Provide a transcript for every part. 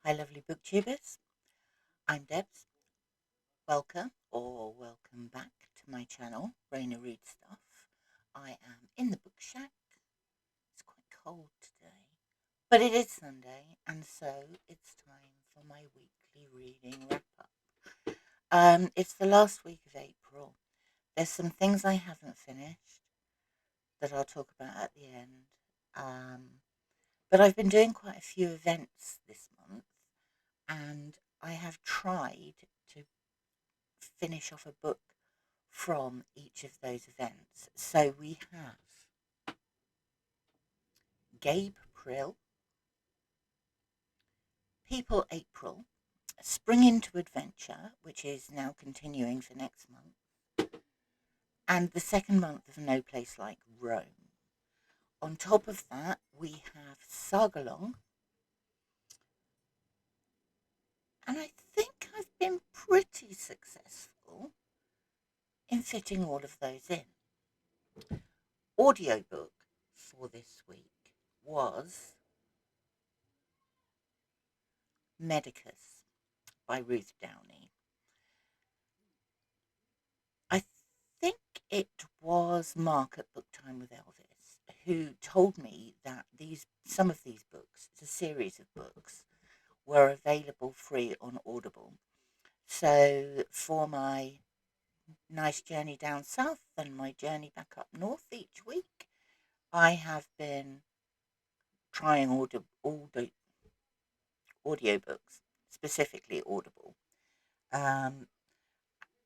Hi, lovely booktubers. I'm Debs. Welcome back to my channel, Raina Read Stuff. I am in the book shack. It's quite cold today, but it is Sunday, and so it's time for my weekly reading wrap up. It's the last week of April. There's some things I haven't finished that I'll talk about at the end. But I've been doing quite a few events this month, and I have tried to finish off a book from each of those events. So we have Gabe Prill, People April, Spring into Adventure, which is now continuing for next month, and the second month of No Place Like Rome. On top of that, we have Saga, and I think I've been pretty successful in fitting all of those in. Audiobook for this week was Medicus by Ruth Downey. I think it was Mark at Book Time with Elvis who told me that some of these books, it's a series of books, were available free on Audible. So for my nice journey down south and my journey back up north each week, I have been trying all the audiobooks, specifically Audible. Um,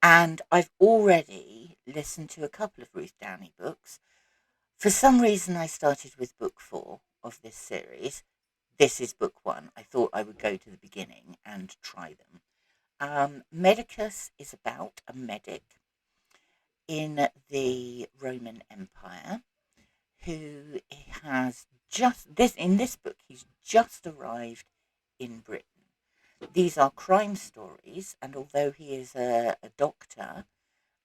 and I've already listened to a couple of Ruth Downey books. For some reason, I started with book 4 of this series. This is book 1. I thought I would go to the beginning and try them. Medicus is about a medic in the Roman Empire who has in this book, he's just arrived in Britain. These are crime stories, and although he is a doctor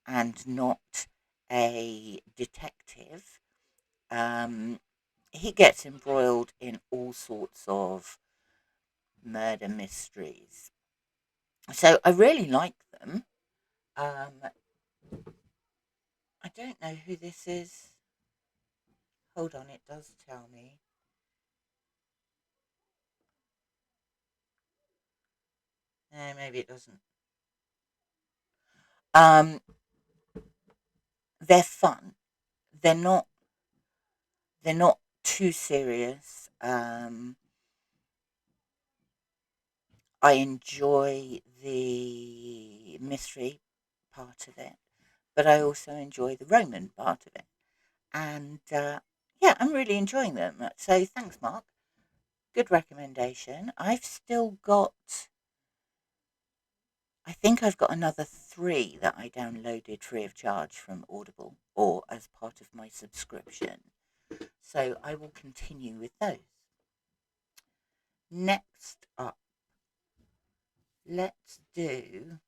and not a detective, he gets embroiled in all sorts of murder mysteries. So I really like them. Um, I don't know who this is. Hold on, it does tell me. No, maybe it doesn't. Um, they're fun. They're not. They're not too serious. I enjoy the mystery part of it, but I also enjoy the Roman part of it. And yeah, I'm really enjoying them. So thanks, Mark. Good recommendation. I think I've got another 3 that I downloaded free of charge from Audible or as part of my subscription. So I will continue with those. Next up, let's do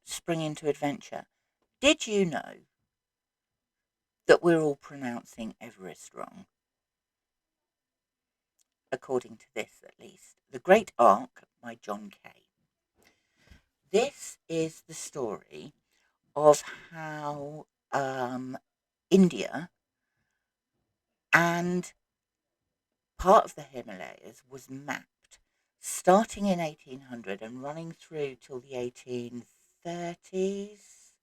Spring into Adventure. Did you know that we're all pronouncing Everest wrong? According to this, at least. The Great Ark by John Kay. This is the story of how India and part of the Himalayas was mapped starting in 1800 and running through till the 1830s.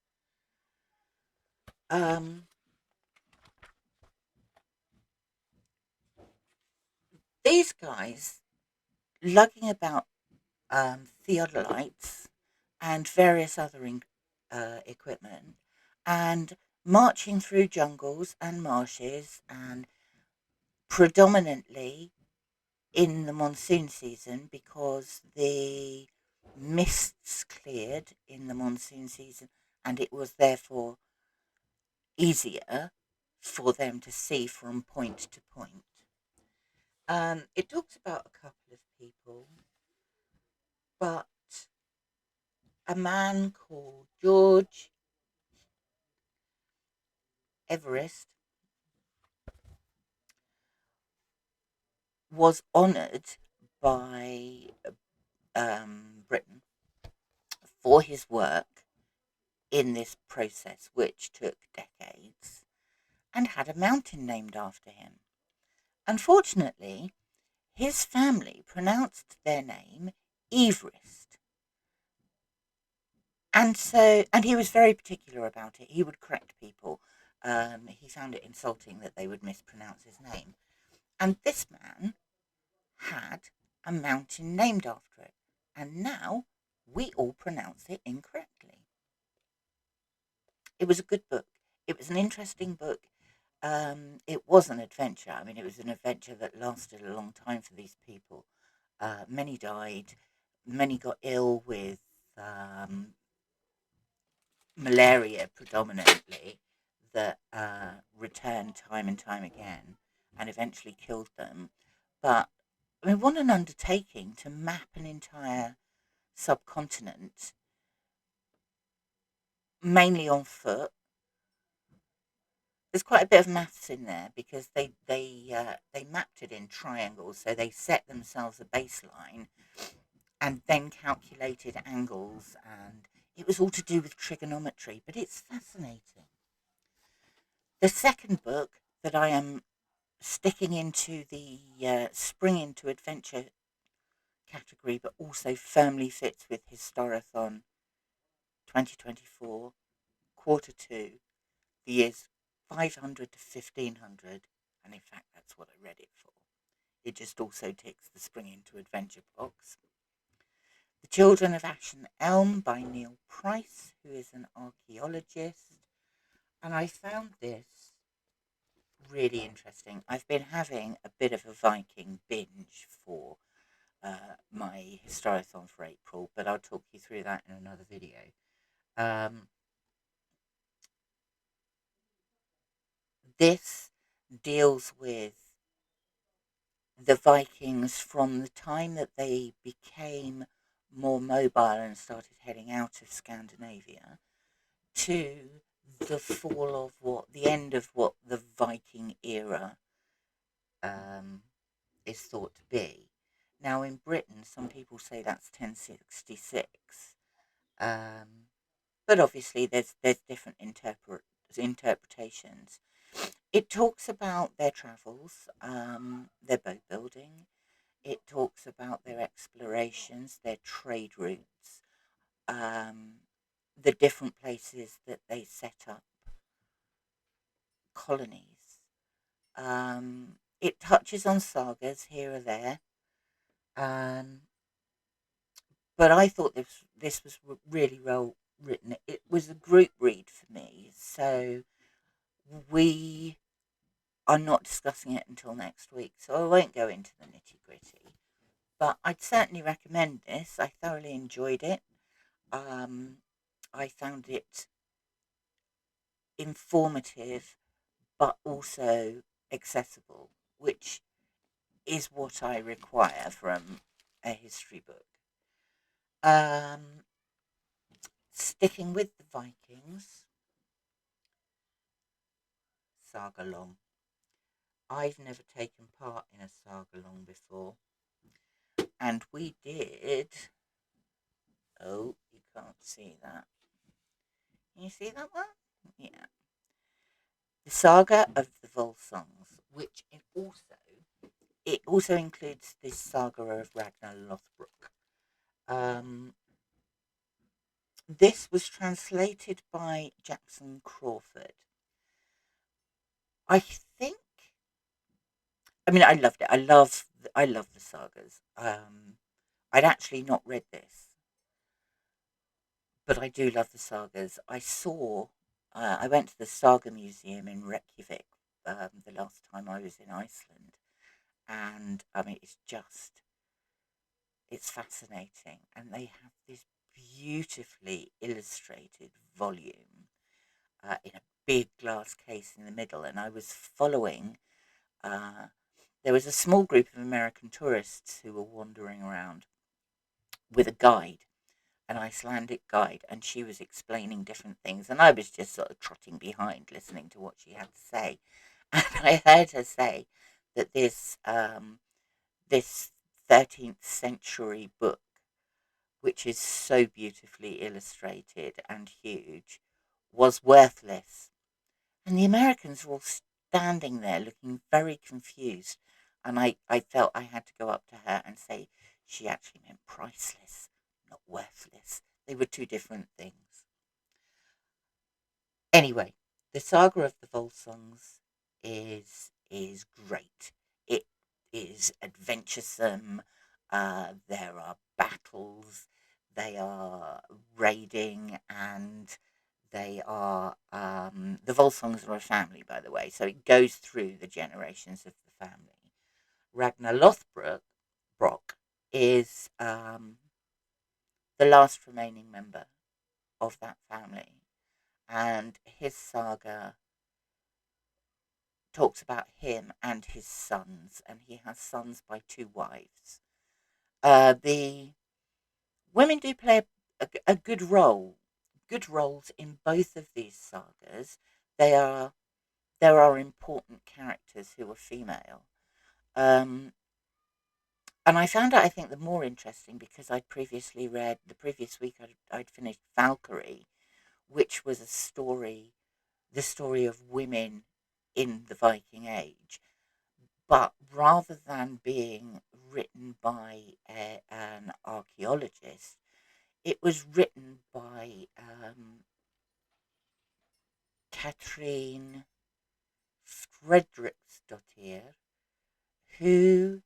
These guys lugging about theodolites and various other equipment and marching through jungles and marshes and predominantly in the monsoon season because the mists cleared in the monsoon season and it was therefore easier for them to see from point to point. It talks about a couple of people, but a man called George Everest was honoured by Britain for his work in this process, which took decades, and had a mountain named after him. Unfortunately, his family pronounced their name Everest. And he was very particular about it. He would correct people. He found it insulting that they would mispronounce his name. And this man had a mountain named after it. And now we all pronounce it incorrectly. It was a good book. It was an interesting book. It was an adventure. I mean, it was an adventure that lasted a long time for these people. Many died. Many got ill with malaria predominantly, that returned time and time again and eventually killed them. But I mean, what an undertaking to map an entire subcontinent, mainly on foot. There's quite a bit of maths in there because they mapped it in triangles, so they set themselves a baseline and then calculated angles, and it was all to do with trigonometry. But it's fascinating. The second book that I am sticking into the spring into adventure category, but also firmly fits with Historathon 2024, quarter two, the years 500 to 1500, and in fact that's what I read it for. It just also ticks the spring into adventure box. The Children of Ash and Elm by Neil Price, who is an archaeologist, and I found this really interesting. I've been having a bit of a Viking binge for my Historathon for April, but I'll talk you through that in another video. This deals with the Vikings from the time that they became more mobile and started heading out of Scandinavia to the fall of the end of what the Viking era is thought to be. Now, in Britain, some people say that's 1066, but obviously there's different interpretations. It talks about their travels, their boat building. It talks about their explorations, their trade routes, the different places that they set up colonies. It touches on sagas here or there, but I thought this was really well written. It was a group read for me, so we are not discussing it until next week, so I won't go into the nitty gritty. But I'd certainly recommend this. I thoroughly enjoyed it. I found it informative, but also accessible, which is what I require from a history book. Sticking with the Vikings, Saga Long. I've never taken part in a Saga Long before, and we did. Oh, you can't see that. Can you see that one? Yeah. The Saga of the Volsungs, which it also includes the Saga of Ragnar Lothbrok. This was translated by Jackson Crawford. I think. I mean, I loved it. I love the sagas. I'd actually not read this, but I do love the sagas. I went to the Saga Museum in Reykjavik the last time I was in Iceland, and I mean, it's fascinating, and they have this beautifully illustrated volume in a big glass case in the middle, and I was following. There was a small group of American tourists who were wandering around with a guide, an Icelandic guide, and she was explaining different things, and I was just sort of trotting behind, listening to what she had to say. And I heard her say that this this 13th century book, which is so beautifully illustrated and huge, was worthless. And the Americans were all standing there looking very confused. And I felt I had to go up to her and say she actually meant priceless, not worthless. They were two different things. Anyway, the Saga of the Volsungs is great. It is adventuresome. There are battles. They are raiding, and they are the Volsungs are a family, by the way. So it goes through the generations of the family. Ragnar Lothbrok Brock is the last remaining member of that family, and his saga talks about him and his sons, and he has sons by two wives. The women do play a good role, good roles in both of these sagas. They are there are important characters who are female, um, and I found out I think the more interesting because I'd previously read the previous week I'd finished Valkyrie, which was a story, the story of women in the Viking Age. But rather than being written by an archaeologist, it was written by Katrine Frederiksdottir, who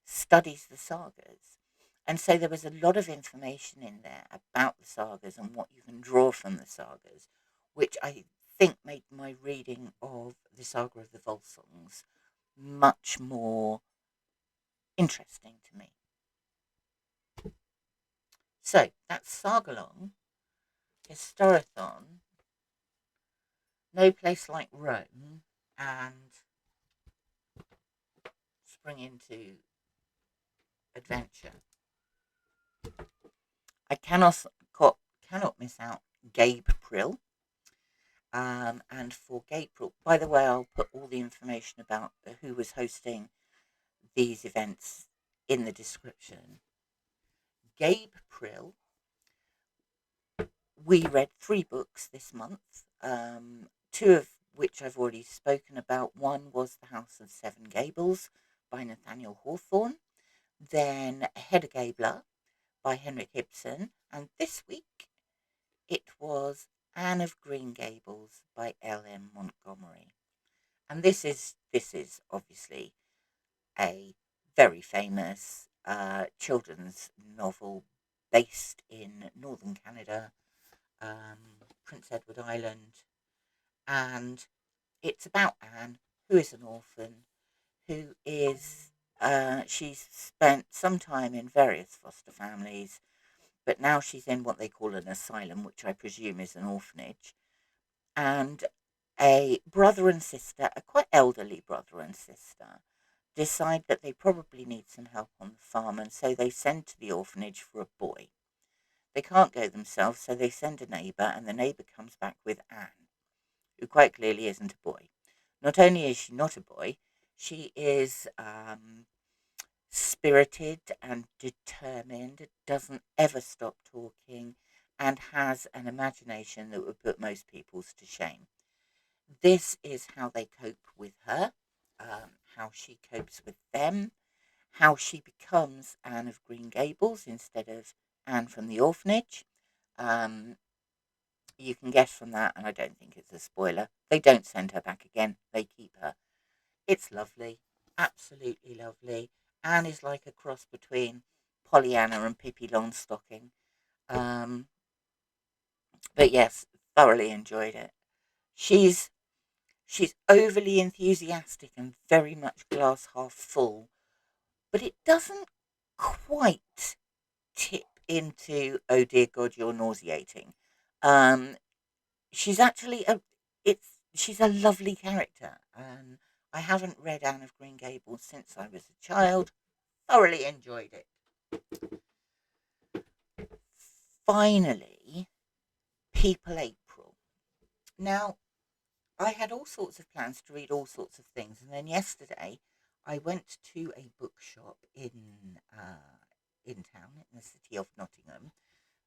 studies the sagas. And so there was a lot of information in there about the sagas and what you can draw from the sagas, which I think made my reading of the Saga of the Volsungs much more interesting to me. So that's Sagalong, Historathon, No Place Like Rome, and Spring into Adventure. I cannot miss out Gabe Prill. And for Gabriel, by the way, I'll put all the information about who was hosting these events in the description. Gabe Prill, we read 3 books this month, 2 of which I've already spoken about. One was The House of Seven Gables by Nathaniel Hawthorne, then Hedda Gabler by Henrik Ibsen, and this week it was Anne of Green Gables by L.M. Montgomery. And this is obviously a very famous children's novel based in northern Canada, Prince Edward Island, and it's about Anne, who is an orphan, who is she's spent some time in various foster families, but now she's in what they call an asylum, which I presume is an orphanage, and a brother and sister, a quite elderly brother and sister, decide that they probably need some help on the farm, and so they send to the orphanage for a boy. They can't go themselves, so they send a neighbour, and the neighbour comes back with Anne, who quite clearly isn't a boy. Not only is she not a boy, she is spirited and determined, doesn't ever stop talking, and has an imagination that would put most people's to shame. This is how they cope with her, how she copes with them, how she becomes Anne of Green Gables instead of Anne from the orphanage. Um, you can guess from that, and I don't think it's a spoiler. They don't send her back again, they keep her. It's lovely, absolutely lovely. Anne is like a cross between Pollyanna and Pippi Longstocking. Um, but yes, thoroughly enjoyed it. She's she's overly enthusiastic and very much glass half full, but it doesn't quite tip into oh dear God, you're nauseating. Um, she's actually she's a lovely character. I haven't read Anne of Green Gables since I was a child. Thoroughly enjoyed it. Finally, People April. Now, I had all sorts of plans to read all sorts of things, and then yesterday I went to a bookshop in town, in the city of Nottingham,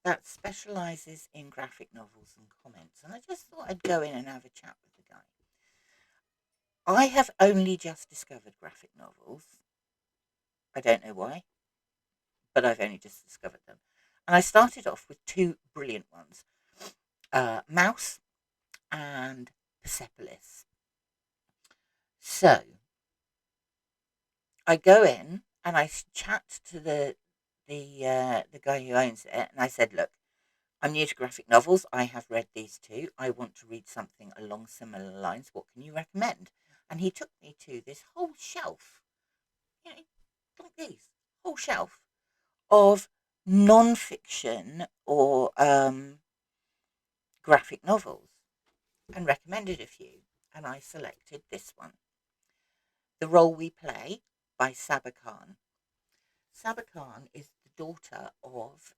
that specialises in graphic novels and comments, and I just thought I'd go in and have a chat with the guy. I have only just discovered graphic novels. I don't know why, but I've only just discovered them. And I started off with two brilliant ones, Mouse and Persepolis. So I go in and I chat to the guy who owns it, and I said, "Look, I'm new to graphic novels. I have read these two. I want to read something along similar lines. What can you recommend?" And he took me to this whole shelf, you know, like these, whole shelf of non-fiction or graphic novels, and recommended a few. And I selected this one, The Role We Play by Saga. Saga is the daughter of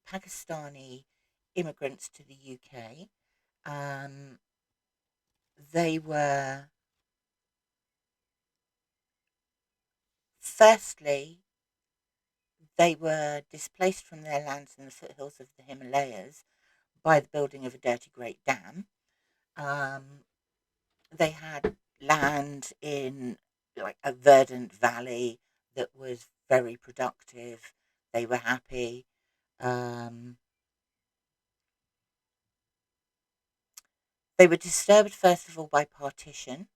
Pakistani immigrants to the UK. Um, they were, firstly, they were displaced from their lands in the foothills of the Himalayas by the building of a dirty great dam. Um, they had land in like a verdant valley that was very productive. They were happy. Um, they were disturbed, first of all, by partition,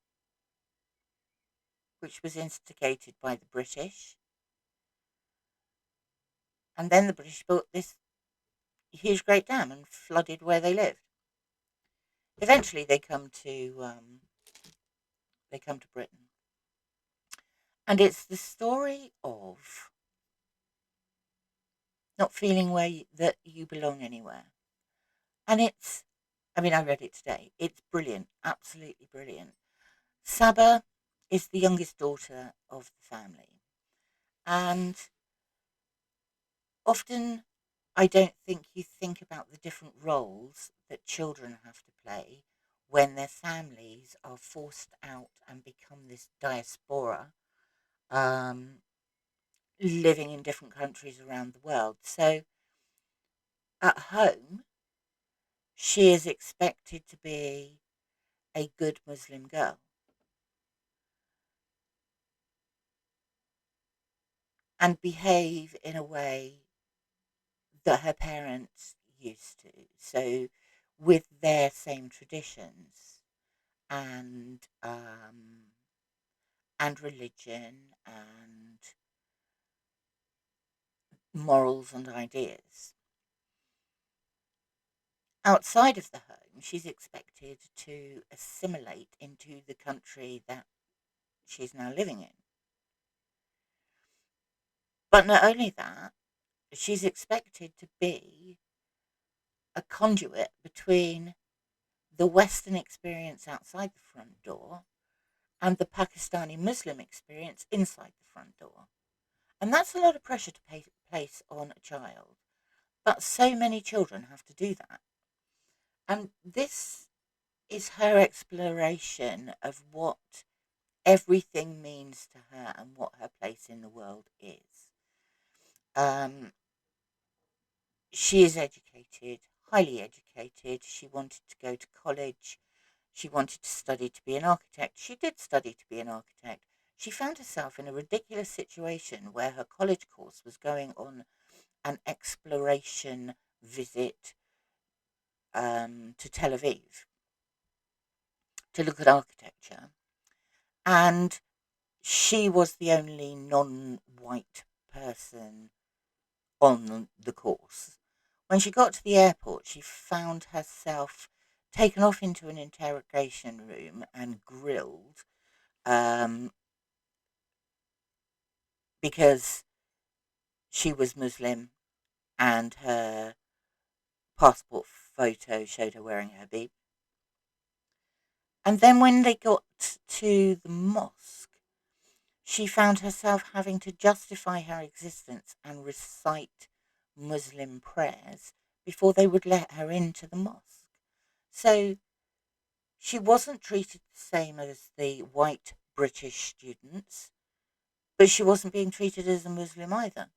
which was instigated by the British. And then the British built this huge great dam and flooded where they lived. Eventually, they come to Britain, and it's the story of not feeling that you belong anywhere. And I mean, I read it today. It's brilliant, absolutely brilliant. Saga is the youngest daughter of the family, and often I don't think you think about the different roles that children have to play when their families are forced out and become this diaspora, um, living in different countries around the world. So at home, she is expected to be a good Muslim girl and behave in a way that her parents used to. So with their same traditions and religion and morals and ideas. Outside of the home, she's expected to assimilate into the country that she's now living in. But not only that, she's expected to be a conduit between the Western experience outside the front door and the Pakistani Muslim experience inside the front door. And that's a lot of pressure to place on a child. But so many children have to do that. And this is her exploration of what everything means to her and what her place in the world is. Um, she is educated, highly educated. She wanted to go to college. She wanted to study to be an architect. She did study to be an architect. She found herself in a ridiculous situation where her college course was going on an exploration visit to Tel Aviv to look at architecture. And she was the only non-white person on the course. When she got to the airport, she found herself taken off into an interrogation room and grilled um, because she was Muslim and her passport photo showed her wearing her hijab. And then when they got to the mosque, she found herself having to justify her existence and recite Muslim prayers before they would let her into the mosque. So she wasn't treated the same as the white British students, but she wasn't being treated as a Muslim either.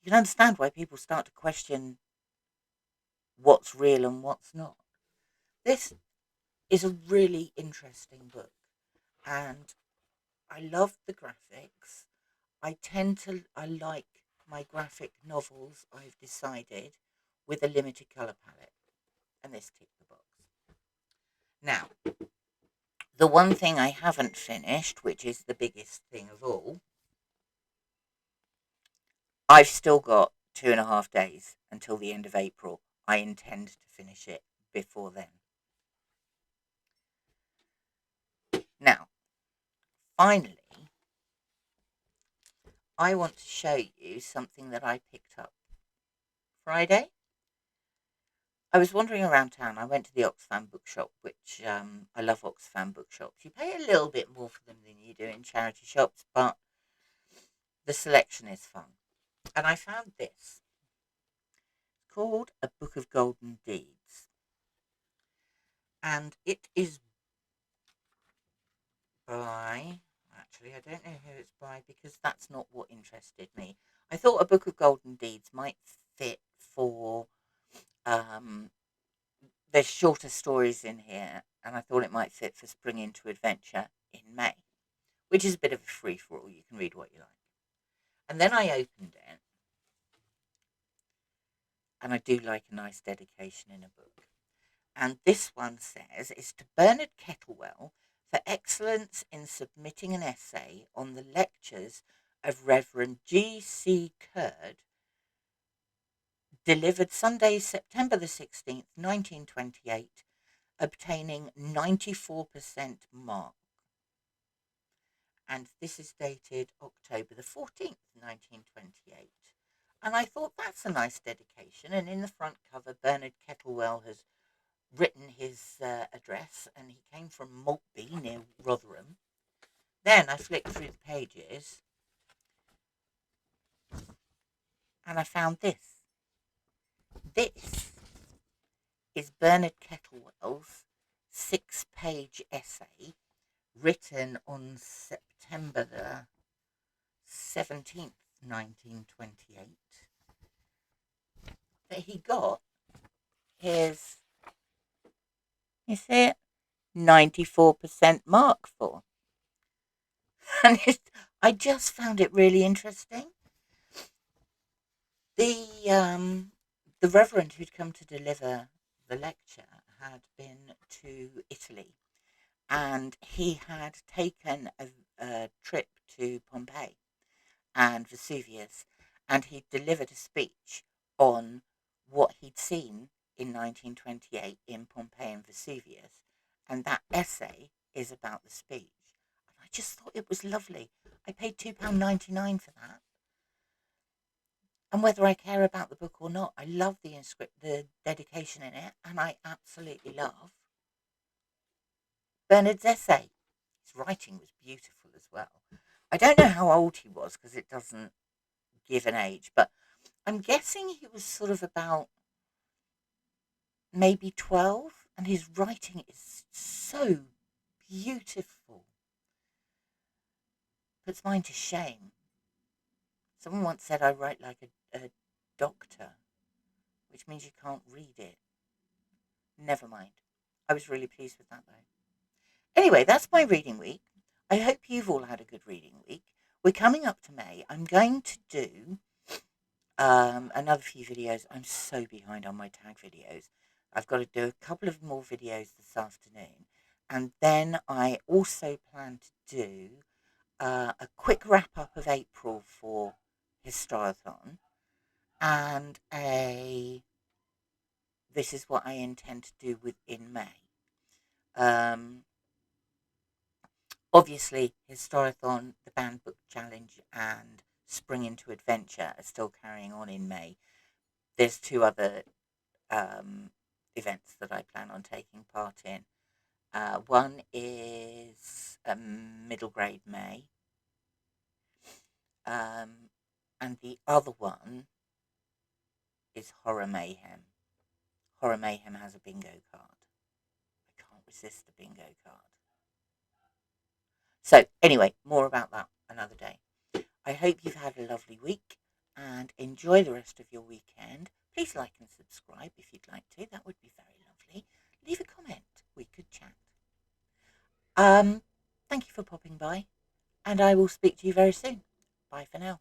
You can understand why people start to question what's real and what's not. This is a really interesting book, and I love the graphics. I like my graphic novels, I've decided, with a limited colour palette, and this ticked the box. Now, the one thing I haven't finished, which is the biggest thing of all, I've still got 2.5 days until the end of April. I intend to finish it before then. Now, finally, I want to show you something that I picked up Friday. I was wandering around town. I went to the Oxfam bookshop, which I love Oxfam bookshops. You pay a little bit more for them than you do in charity shops, but the selection is fun. And I found this. It's called A Book of Golden Deeds. And it is by, actually, I don't know who it's by because that's not what interested me. I thought A Book of Golden Deeds might fit for, there's shorter stories in here, and I thought it might fit for Spring into Adventure in May, which is a bit of a free-for-all. You can read what you like. And then I opened it, and I do like a nice dedication in a book. And this one says, it's to Bernard Kettlewell for excellence in submitting an essay on the lectures of Reverend G.C. Curd, delivered Sunday, September the 16th, 1928, obtaining 94% mark. And this is dated October the 14th, 1928. And I thought that's a nice dedication. And in the front cover, Bernard Kettlewell has written his address, and he came from Maltby near Rotherham. Then I flicked through the pages, and I found this. This is Bernard Kettlewell's 6-page essay written on September the 17th, 1928, that he got his, you see it, 94% mark for. And I just found it really interesting. The Reverend who'd come to deliver the lecture had been to Italy, and he had taken a trip to Pompeii and Vesuvius, and he delivered a speech on what he'd seen in 1928 in Pompeii and Vesuvius, and that essay is about the speech. And I just thought it was lovely. I paid £2.99 for that. And whether I care about the book or not, I love the dedication in it, and I absolutely love Bernard's essay. His writing was beautiful as well. I don't know how old he was because it doesn't give an age, but I'm guessing he was sort of about maybe 12, and his writing is so beautiful. Puts mine to shame. Someone once said I write like a doctor, which means you can't read it. Never mind. I was really pleased with that though. Anyway, that's my reading week. I hope you've all had a good reading week. We're coming up to May. I'm going to do another few videos. I'm so behind on my tag videos. I've got to do a couple of more videos this afternoon. And then I also plan to do a quick wrap-up of April for Historathon. And this is what I intend to do in May. Obviously, Historathon, the Banned Book Challenge, and Spring into Adventure are still carrying on in May. There's 2 other events that I plan on taking part in. One is Middle Grade May, and the other one is Horror Mayhem. Horror Mayhem has a bingo card. I can't resist the bingo card. So anyway, more about that another day. I hope you've had a lovely week and enjoy the rest of your weekend. Please like and subscribe if you'd like to. That would be very lovely. Leave a comment. We could chat. Thank you for popping by, and I will speak to you very soon. Bye for now.